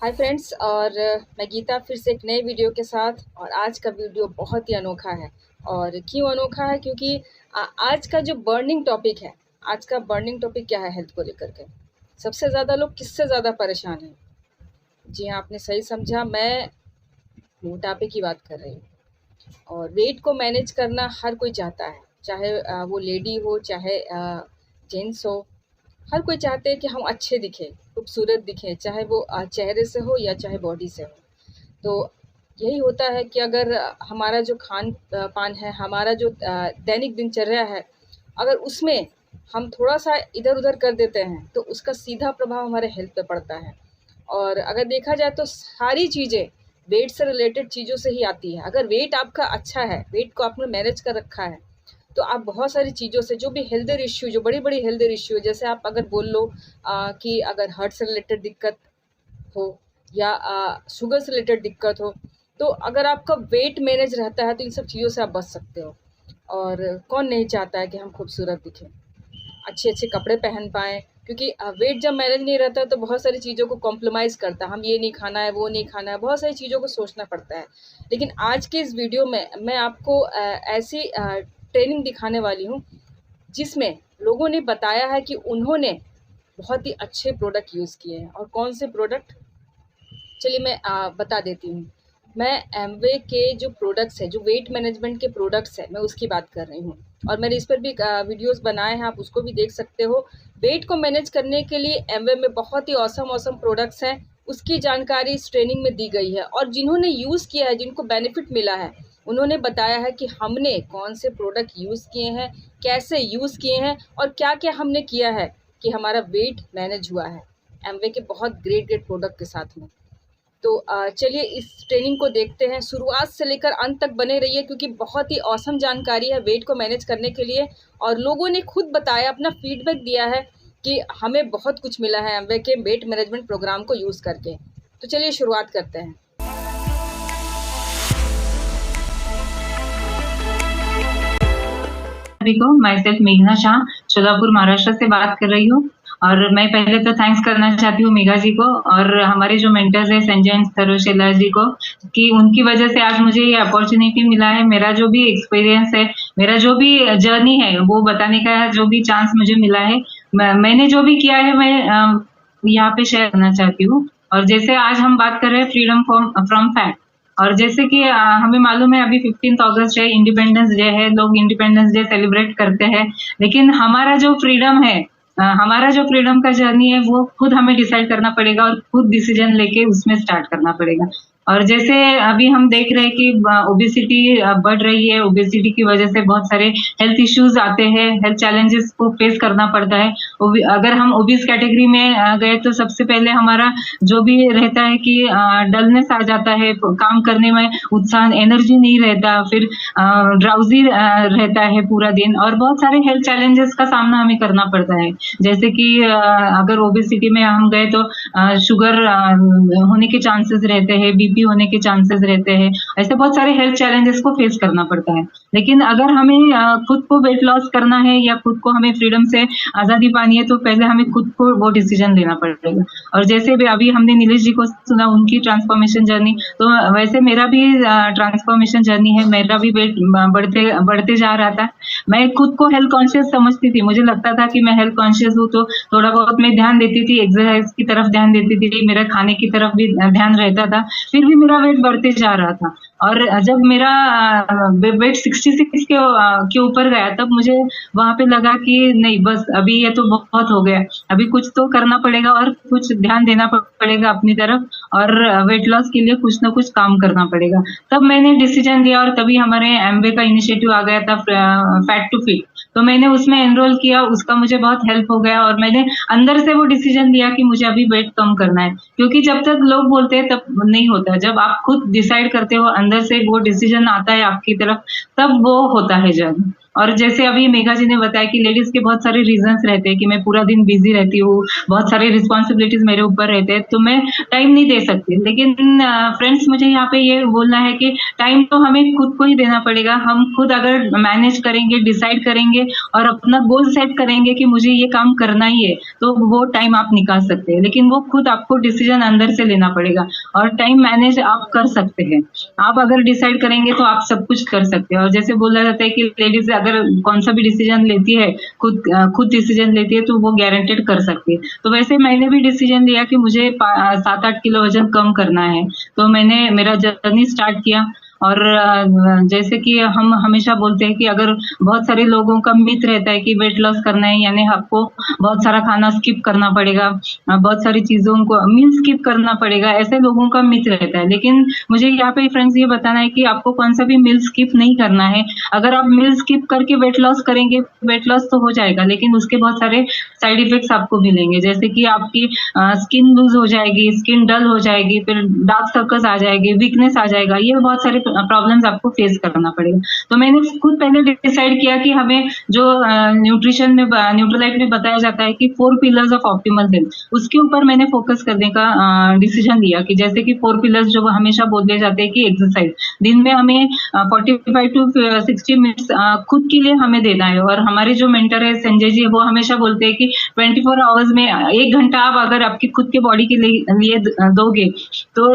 Hi friends और मैं गीता फिर से एक नए वीडियो के साथ। और आज का वीडियो बहुत ही अनोखा है। और क्यों अनोखा है? क्योंकि आज का जो बर्निंग टॉपिक है, आज का बर्निंग टॉपिक क्या है हेल्थ को लेकर के। सबसे ज़्यादा लोग किससे ज़्यादा परेशान हैं? जी हाँ, आपने सही समझा, मैं मोटापे की बात कर रही हूँ। और वेट को मैनेज करना हर कोई चाहता है, चाहे वो लेडी हो चाहे जेंट्स हो। हर कोई चाहते हैं कि हम अच्छे दिखें, खूबसूरत दिखें, चाहे वो चेहरे से हो या चाहे बॉडी से हो। तो यही होता है कि अगर हमारा जो खान-पान है, हमारा जो दैनिक दिनचर्या है, अगर उसमें हम थोड़ा-सा इधर-उधर कर देते हैं, तो उसका सीधा प्रभाव हमारे हेल्थ पे पड़ता है। और अगर देखा जाए तो सारी चीज़ें वेट से रिलेटेड चीज़ों से ही आती है। अगर वेट आपका अच्छा है, वेट को आपने मैनेज कर रखा है, तो आप बहुत सारी चीज़ों से जो भी हेल्थ इश्यू, जो बड़ी-बड़ी हेल्थ इश्यू है, जैसे आप अगर बोल लो कि अगर हार्ट से रिलेटेड दिक्कत हो या शुगर से रिलेटेड दिक्कत हो, तो अगर आपका वेट मैनेज रहता है तो इन सब चीज़ों से आप बच सकते हो। और कौन नहीं चाहता है कि हम खूबसूरत दिखें, अच्छे-अच्छे कपड़े पहन पाएँ, क्योंकि वेट जब मैनेज नहीं रहता है तो बहुत सारी चीज़ों को कॉम्प्रोमाइज़ करता है। हम ये नहीं खाना है, वो नहीं खाना है, बहुत सारी चीज़ों को सोचना पड़ता है। लेकिन आज के इस वीडियो में मैं आपको ऐसी ट्रेनिंग दिखाने वाली हूँ, जिसमें लोगों ने बताया है कि उन्होंने बहुत ही अच्छे प्रोडक्ट यूज़ किए हैं। और कौन से प्रोडक्ट, चलिए मैं बता देती हूँ। मैं एमवे के जो प्रोडक्ट्स हैं, जो वेट मैनेजमेंट के प्रोडक्ट्स हैं, मैं उसकी बात कर रही हूँ। और मैंने इस पर भी वीडियोज़ बनाए हैं, आप उसको भी देख सकते हो। वेट को मैनेज करने के लिए एमवे में बहुत ही ऑसम प्रोडक्ट्स हैं, उसकी जानकारी इस ट्रेनिंग में दी गई है। और जिन्होंने यूज़ किया है, जिनको बेनिफिट मिला है, उन्होंने बताया है कि हमने कौन से प्रोडक्ट यूज़ किए हैं, कैसे यूज़ किए हैं और क्या-क्या हमने किया है कि हमारा वेट मैनेज हुआ है, एमवे के बहुत ग्रेट प्रोडक्ट के साथ में। तो चलिए इस ट्रेनिंग को देखते हैं, शुरुआत से लेकर अंत तक बने रहिए, क्योंकि बहुत ही ऑसम जानकारी है वेट को मैनेज करने के लिए। और लोगों ने खुद बताया, अपना फीडबैक दिया है कि हमें बहुत कुछ मिला है एमवे के वेट मैनेजमेंट प्रोग्राम को यूज़ करके। तो चलिए शुरुआत करते हैं। सभी को, मैं सिर्फ मेघना शाह सोलापुर महाराष्ट्र से बात कर रही हूँ। और मैं पहले तो थैंक्स करना चाहती हूँ मेघा जी को और हमारे जो मेंटर्स है संजय सरोशेला जी को, कि उनकी वजह से आज मुझे ये अपॉर्चुनिटी मिला है। मेरा जो भी एक्सपीरियंस है, मेरा जो भी जर्नी है, वो बताने का जो भी चांस मुझे मिला है, मैंने जो भी किया है, मैं यहाँ पे शेयर करना चाहती हूँ। और जैसे आज हम बात कर रहे हैं फ्रीडम फ्रॉम फैट, और जैसे कि हमें मालूम है अभी 15 अगस्त है, इंडिपेंडेंस डे है, लोग इंडिपेंडेंस डे सेलिब्रेट करते हैं। लेकिन हमारा जो फ्रीडम है, हमारा जो फ्रीडम का जर्नी है, वो खुद हमें डिसाइड करना पड़ेगा और खुद डिसीजन लेके उसमें स्टार्ट करना पड़ेगा। और जैसे अभी हम देख रहे हैं कि ओबेसिटी बढ़ रही है, ओबेसिटी की वजह से बहुत सारे हेल्थ इश्यूज आते हैं, हेल्थ चैलेंजेस को फेस करना पड़ता है। अगर हम ओबीस कैटेगरी में गए तो सबसे पहले हमारा जो भी रहता है कि डलनेस आ जाता है, काम करने में उत्साह, एनर्जी नहीं रहता, फिर ड्राउजी रहता है पूरा दिन, और बहुत सारे हेल्थ चैलेंजेस का सामना हमें करना पड़ता है। जैसे कि अगर ओबेसिटी में हम गए तो शुगर होने के चांसेस रहते हैं, बीपी होने के चांसेस रहते हैं, ऐसे बहुत सारे हेल्थ चैलेंजेस को फेस करना पड़ता है। लेकिन अगर हमें खुद को वेट लॉस करना है या खुद को हमें फ्रीडम से आजादी पानी है, तो पहले हमें खुद को वो डिसीजन लेना पड़ेगा। और जैसे भी अभी हमने नीलेश जी को सुना, उनकी ट्रांसफॉर्मेशन जर्नी, तो वैसे मेरा भी ट्रांसफॉर्मेशन जर्नी है। मेरा भी वेट बढ़ते बढ़ते जा रहा था। मैं खुद को हेल्थ कॉन्शियस समझती थी, मुझे लगता था कि मैं हेल्थ कॉन्शियस हूँ, तो थोड़ा बहुत मैं ध्यान देती थी, एक्सरसाइज की तरफ ध्यान देती थी, मेरा खाने की तरफ भी ध्यान रहता था, फिर भी मेरा वेट बढ़ते जा रहा था। और जब मेरा वेट 66 के ऊपर गया, तब मुझे वहां पे लगा कि नहीं, बस अभी ये तो बहुत हो गया, अभी कुछ तो करना पड़ेगा और कुछ ध्यान देना पड़ेगा अपनी तरफ, और वेट लॉस के लिए कुछ ना कुछ काम करना पड़ेगा। तब मैंने डिसीजन लिया, और तभी हमारे एमवे का इनिशिएटिव आ गया था, फैट टू फिट। तो मैंने उसमें एनरोल किया, उसका मुझे बहुत हेल्प हो गया, और मैंने अंदर से वो डिसीजन लिया कि मुझे अभी वेट कम करना है। क्योंकि जब तक लोग बोलते हैं तब नहीं होता, जब आप खुद डिसाइड करते हो, अंदर से वो डिसीजन आता है आपकी तरफ, तब वो होता है जर्नी। और जैसे अभी मेघा जी ने बताया कि लेडीज के बहुत सारे रीजंस रहते हैं कि मैं पूरा दिन बिजी रहती हूँ, बहुत सारे रिस्पॉन्सिबिलिटीज मेरे ऊपर रहते हैं, तो मैं टाइम नहीं दे सकती। लेकिन फ्रेंड्स, मुझे यहाँ पे ये बोलना है कि टाइम तो हमें खुद को ही देना पड़ेगा। हम खुद अगर मैनेज करेंगे, डिसाइड करेंगे और अपना गोल सेट करेंगे कि मुझे ये काम करना ही है, तो वो टाइम आप निकाल सकते हैं। लेकिन वो खुद आपको डिसीजन अंदर से लेना पड़ेगा, और टाइम मैनेज आप कर सकते हैं। आप अगर डिसाइड करेंगे तो आप सब कुछ कर सकते हैं। और जैसे बोला जाता है कि लेडीज अगर कौन सा भी डिसीजन लेती है, खुद डिसीजन लेती है, तो वो गारंटेड कर सकती है। तो वैसे मैंने भी डिसीजन लिया कि मुझे 7-8 किलो वजन कम करना है, तो मैंने मेरा जर्नी स्टार्ट किया। और जैसे कि हम हमेशा बोलते हैं कि अगर बहुत सारे लोगों का मिथ रहता है कि वेट लॉस करना है यानी आपको बहुत सारा खाना स्किप करना पड़ेगा, बहुत सारी चीजों को मील स्किप करना पड़ेगा, ऐसे लोगों का मिथ रहता है। लेकिन मुझे यहाँ पे फ्रेंड्स ये बताना है कि आपको कौन सा भी मील स्किप नहीं करना है। अगर आप मील स्किप करके वेट लॉस करेंगे, वेट लॉस तो हो जाएगा, लेकिन उसके बहुत सारे साइड इफेक्ट्स आपको मिलेंगे, जैसे कि आपकी स्किन लूज हो जाएगी, स्किन डल हो जाएगी, फिर डार्क सर्कल्स आ जाएगी, वीकनेस आ जाएगा, ये बहुत सारे प्रॉब्लम्स आपको फेस करना पड़ेगा। तो मैंने खुद पहले डिसाइड किया कि हमें जो न्यूट्रिशन में, न्यूट्रीलाइट में बताया जाता है कि 4 पिलर्स ऑफ ऑप्टिमल हेल्थ, उसके ऊपर मैंने फोकस करने का डिसीजन लिया। कि जैसे कि 4 पिलर्स जो हमेशा बोले जाते हैं कि एक्सरसाइज, दिन में हमें 45 टू 60 मिनट्स खुद के लिए हमें देना है। और हमारे जो मेंटर है संजय जी, वो हमेशा बोलते हैं कि 24 आवर्स में 1 घंटा आप अगर आपकी खुद के बॉडी के लिए दोगे, तो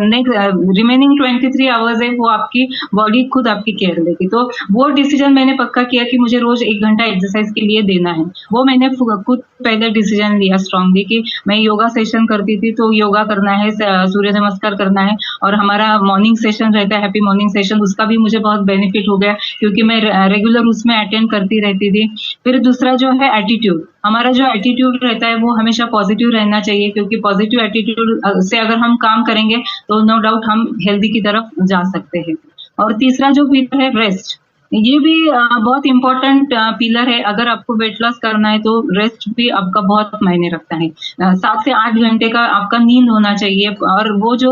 नेक्स्ट रिमेनिंग 23 आवर्स है वो आपकी बॉडी खुद आपकी केयर लेगी। तो वो डिसीजन मैंने पक्का किया कि मुझे रोज 1 घंटा एक्सरसाइज के लिए देना है। वो मैंने खुद पहले डिसीजन लिया स्ट्रांगली कि मैं योगा सेशन करती थी, तो योगा करना है, सूर्य नमस्कार करना है। और हमारा मॉर्निंग सेशन रहता है, हैप्पी मॉर्निंग सेशन, उसका भी मुझे बहुत बेनिफिट हो गया क्योंकि मैं रेगुलर उसमें अटेंड करती रहती थी। फिर दूसरा जो है एटीट्यूड, हमारा जो एटीट्यूड रहता है वो हमेशा पॉजिटिव रहना चाहिए, क्योंकि पॉजिटिव एटीट्यूड से अगर हम काम करेंगे तो नो डाउट हम हेल्दी की तरफ जा सकते हैं। और तीसरा जो पिलर है रेस्ट, ये भी बहुत इंपॉर्टेंट पिलर है। अगर आपको वेट लॉस करना है तो रेस्ट भी आपका बहुत मायने रखता है। 7 से 8 घंटे का आपका नींद होना चाहिए, और वो जो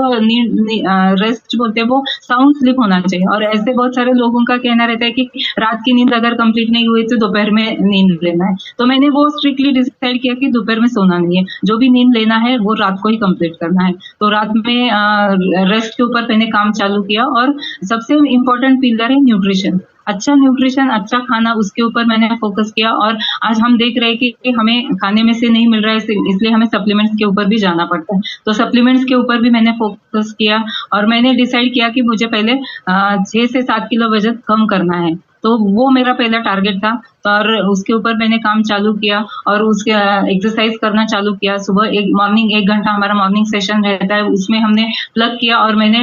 रेस्ट बोलते हैं वो साउंड स्लीप होना चाहिए। और ऐसे बहुत सारे लोगों का कहना रहता है कि रात की नींद अगर कंप्लीट नहीं हुई तो दोपहर में नींद लेना है। तो मैंने वो स्ट्रिक्टली डिसाइड किया कि दोपहर में सोना नहीं है, जो भी नींद लेना है वो रात को ही कंप्लीट करना है। तो रात में रेस्ट के ऊपर मैंने काम चालू किया। और सबसे इम्पोर्टेंट पिलर है न्यूट्रिशन, अच्छा न्यूट्रिशन, अच्छा खाना, उसके ऊपर मैंने फोकस किया। और आज हम देख रहे हैं कि हमें खाने में से नहीं मिल रहा है, इसलिए हमें सप्लीमेंट्स के ऊपर भी जाना पड़ता है। तो सप्लीमेंट्स के ऊपर भी मैंने फोकस किया, और मैंने डिसाइड किया कि मुझे पहले 6 से 7 किलो वजन कम करना है। तो वो मेरा पहला टारगेट था, और उसके ऊपर मैंने काम चालू किया और उसके एक्सरसाइज करना चालू किया। सुबह मॉर्निंग 1 घंटा हमारा मॉर्निंग सेशन रहता है, उसमें हमने प्लग किया और मैंने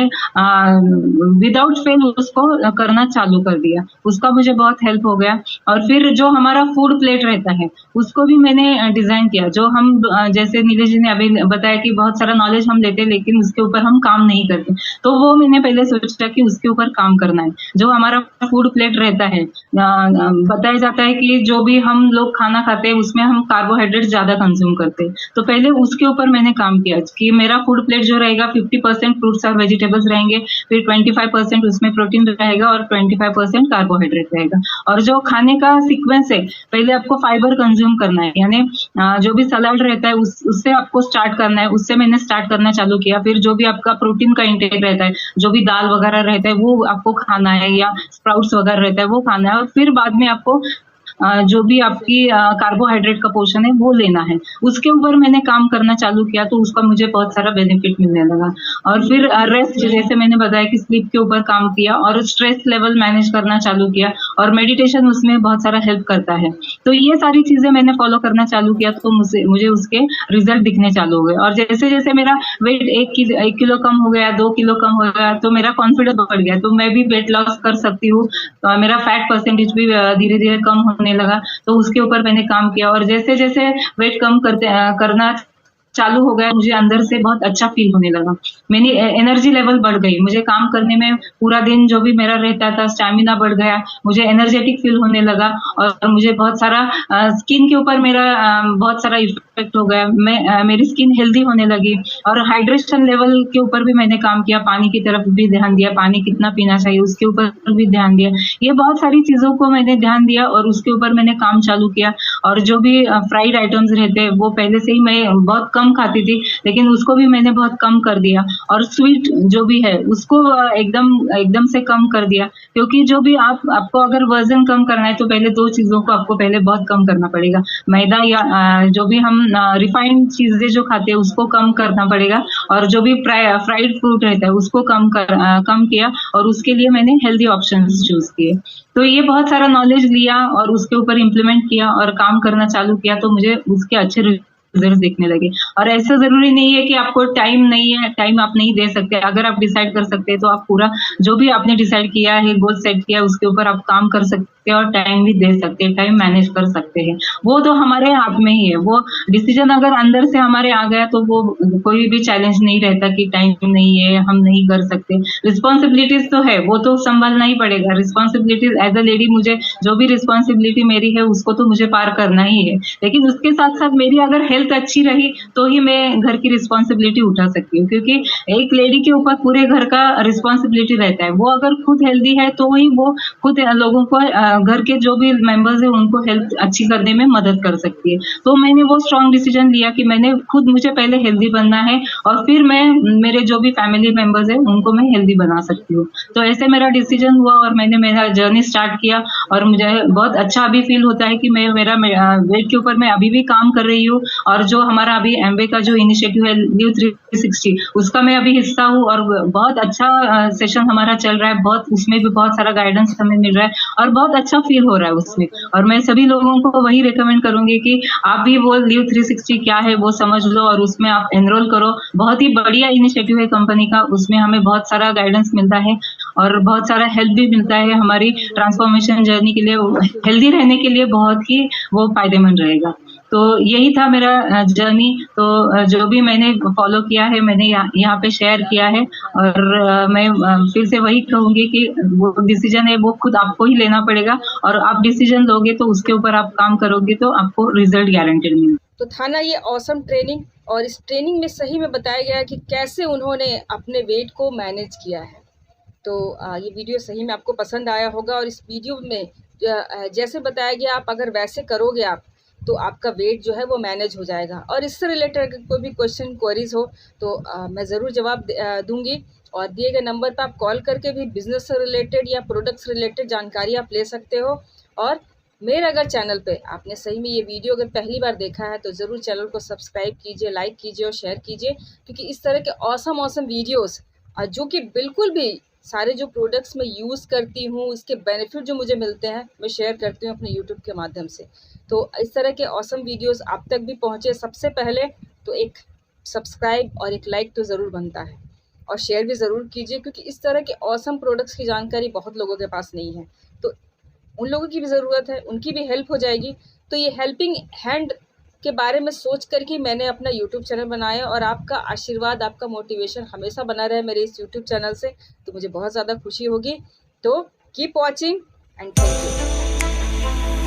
विदाउट फेल उसको करना चालू कर दिया। उसका मुझे बहुत हेल्प हो गया। और फिर जो हमारा फूड प्लेट रहता है उसको भी मैंने डिजाइन किया। जो हम जैसे नीलेश जी ने अभी बताया कि बहुत सारा नॉलेज हम लेते हैं लेकिन उसके ऊपर हम काम नहीं करते, तो वो मैंने पहले सोचा कि उसके ऊपर काम करना है। जो हमारा फूड प्लेट रहता है, बताया जाता है कि जो भी हम लोग खाना खाते हैं उसमें हम कार्बोहाइड्रेट ज्यादा कंज्यूम करते हैं। तो पहले उसके ऊपर मैंने काम किया कि मेरा फूड प्लेट जो रहेगा 50% फ्रूट्स और वेजिटेबल्स रहेंगे, फिर 25% उसमें प्रोटीन रहेगा और 25% कार्बोहाइड्रेट रहेगा। और जो खाने का सीक्वेंस है, पहले आपको फाइबर कंज्यूम करना है, यानी जो भी सलाद रहता है उससे आपको स्टार्ट करना है। उससे मैंने स्टार्ट करना चालू किया। फिर जो भी आपका प्रोटीन का इंटेक रहता है, जो भी दाल वगैरह रहता है वो आपको खाना है, या स्प्राउट्स वगैरह रहता है वो खाना है। और फिर बाद में आपको जो भी आपकी कार्बोहाइड्रेट का पोर्शन है वो लेना है। उसके ऊपर मैंने काम करना चालू किया, तो उसका मुझे बहुत सारा बेनिफिट मिलने लगा। और फिर रेस्ट, जैसे मैंने बताया कि स्लीप के ऊपर काम किया, और स्ट्रेस लेवल मैनेज करना चालू किया, और मेडिटेशन उसमें बहुत सारा हेल्प करता है। तो ये सारी चीजें मैंने फॉलो करना चालू किया, तो मुझे उसके रिजल्ट दिखने चालू हो गए। और जैसे जैसे मेरा वेट 1 किलो कम हो गया, 2 किलो कम हो गया, तो मेरा कॉन्फिडेंस बढ़ गया, तो मैं भी वेट लॉस कर सकती हूँ। मेरा फैट परसेंटेज भी धीरे धीरे कम होने लगा, तो उसके ऊपर मैंने काम किया। और जैसे जैसे वेट कम करना चालू हो गया, मुझे अंदर से बहुत अच्छा फील होने लगा। मेरी एनर्जी लेवल बढ़ गई, मुझे काम करने में पूरा दिन जो भी मेरा रहता था स्टैमिना बढ़ गया, मुझे एनर्जेटिक फील होने लगा और मुझे बहुत सारा स्किन के ऊपर मेरा बहुत सारा इफेक्ट हो गया। मेरी स्किन हेल्दी होने लगी और हाइड्रेशन लेवल के ऊपर भी मैंने काम किया, पानी की तरफ भी ध्यान दिया, पानी कितना पीना चाहिए उसके ऊपर भी ध्यान दिया। ये बहुत सारी चीज़ों को मैंने ध्यान दिया और उसके ऊपर मैंने काम चालू किया। और जो भी फ्राइड आइटम्स रहते हैं वो पहले से ही मैं बहुत कम खाती थी, लेकिन उसको भी मैंने बहुत कम कर दिया और स्वीट जो भी है उसको एकदम से कम कर दिया, क्योंकि जो भी आपको अगर वजन कम करना है तो पहले 2 चीज़ों को आपको पहले बहुत कम करना पड़ेगा। मैदा या जो भी हम रिफाइंड चीज़ें जो खाते हैं उसको कम करना पड़ेगा और जो भी फ्राइड फूड रहता है उसको कम किया और उसके लिए मैंने हेल्दी ऑप्शंस चूज़ किए। तो ये बहुत सारा नॉलेज लिया और उसके ऊपर इम्प्लीमेंट किया और काम करना चालू किया, तो मुझे उसके अच्छे रिजल्ट दिखने लगे। और ऐसा ज़रूरी नहीं है कि आपको टाइम नहीं है, टाइम आप नहीं दे सकते। अगर आप डिसाइड कर सकते हैं तो आप पूरा जो भी आपने डिसाइड किया है, गोल सेट किया है, उसके ऊपर आप काम कर सकते हैं और टाइम भी दे सकते हैं, टाइम मैनेज कर सकते हैं। वो तो हमारे हाथ में ही है। वो डिसीजन अगर अंदर से हमारे आ गया तो वो कोई भी चैलेंज नहीं रहता कि टाइम नहीं है, हम नहीं कर सकते। रिस्पॉन्सिबिलिटीज तो है, वो तो संभालना ही पड़ेगा। रिस्पॉन्सिबिलिटीज एज अ लेडी, मुझे जो भी रिस्पॉन्सिबिलिटी मेरी है उसको तो मुझे पार करना ही है, लेकिन उसके साथ साथ मेरी अगर हेल्थ अच्छी रही तो ही मैं घर की रिस्पॉन्सिबिलिटी उठा सकती हूँ, क्योंकि एक लेडी के ऊपर पूरे घर का रिस्पॉन्सिबिलिटी रहता है। वो अगर खुद हेल्दी है तो ही वो खुद लोगों को, घर के जो भी मेंबर्स है उनको हेल्थ अच्छी करने में मदद कर सकती है। तो मैंने वो स्ट्रॉन्ग डिसीजन लिया कि मुझे पहले हेल्दी बनना है और फिर मैं मेरे जो भी फैमिली मेंबर्स है उनको मैं हेल्दी बना सकती हूँ। तो ऐसे मेरा डिसीजन हुआ और मैंने मेरा जर्नी स्टार्ट किया और मुझे बहुत अच्छा अभी फील होता है कि मेरा वेट के ऊपर मैं अभी भी काम कर रही हूँ। और जो हमारा अभी एमवे का जो इनिशिएटिव है लीव 360, उसका मैं अभी हिस्सा हूँ और बहुत अच्छा सेशन हमारा चल रहा है। उसमें भी बहुत सारा गाइडेंस हमें मिल रहा है और बहुत अच्छा फील हो रहा है उसमें। और मैं सभी लोगों को वही रिकमेंड करूंगी कि आप भी वो लीव 360 क्या है वो समझ लो और उसमें आप एनरोल करो। बहुत ही बढ़िया इनिशिएटिव है कंपनी का, उसमें हमें बहुत सारा गाइडेंस मिलता है और बहुत सारा हेल्प भी मिलता है हमारी ट्रांसफॉर्मेशन जर्नी के लिए, हेल्दी रहने के लिए बहुत ही वो फायदेमंद रहेगा। तो यही था मेरा जर्नी। तो जो भी मैंने फॉलो किया है मैंने यहाँ पे शेयर किया है और मैं फिर से वही कहूंगी कि वो डिसीजन है वो खुद आपको ही लेना पड़ेगा और आप डिसीजन लोगे तो उसके ऊपर आप काम करोगे तो आपको रिजल्ट गारंटेड मिलेगा। तो था ना ये ऑसम ट्रेनिंग, और इस ट्रेनिंग में सही में बताया गया है कि कैसे उन्होंने अपने वेट को मैनेज किया है। तो ये वीडियो सही में आपको पसंद आया होगा और इस वीडियो में जैसे बताया गया आप अगर वैसे करोगे आप तो आपका वेट जो है वो मैनेज हो जाएगा। और इससे रिलेटेड अगर कोई भी क्वेश्चन क्वेरीज हो तो मैं ज़रूर जवाब दूंगी और दिए गए नंबर पर आप कॉल करके भी बिजनेस से रिलेटेड या प्रोडक्ट्स रिलेटेड जानकारी आप ले सकते हो। और मेरे अगर चैनल पे आपने सही में ये वीडियो अगर पहली बार देखा है तो ज़रूर चैनल को सब्सक्राइब कीजिए, लाइक कीजिए और शेयर कीजिए, क्योंकि इस तरह के ऑसम वीडियोस जो कि बिल्कुल भी सारे जो प्रोडक्ट्स मैं यूज़ करती हूँ इसके बेनिफिट जो मुझे मिलते हैं मैं शेयर करती हूँ अपने यूट्यूब के माध्यम से। तो इस तरह के ऑसम वीडियोस आप तक भी पहुँचे सबसे पहले तो एक सब्सक्राइब और एक लाइक तो ज़रूर बनता है और शेयर भी ज़रूर कीजिए, क्योंकि इस तरह के ऑसम प्रोडक्ट्स की जानकारी बहुत लोगों के पास नहीं है। तो उन लोगों की भी ज़रूरत है, उनकी भी हेल्प हो जाएगी। तो ये हेल्पिंग हैंड के बारे में सोच कर के मैंने अपना यूट्यूब चैनल बनाया और आपका आशीर्वाद, आपका मोटिवेशन हमेशा बना रहे मेरे इस यूट्यूब चैनल से, तो मुझे बहुत ज़्यादा खुशी होगी। तो keep watching and thank you.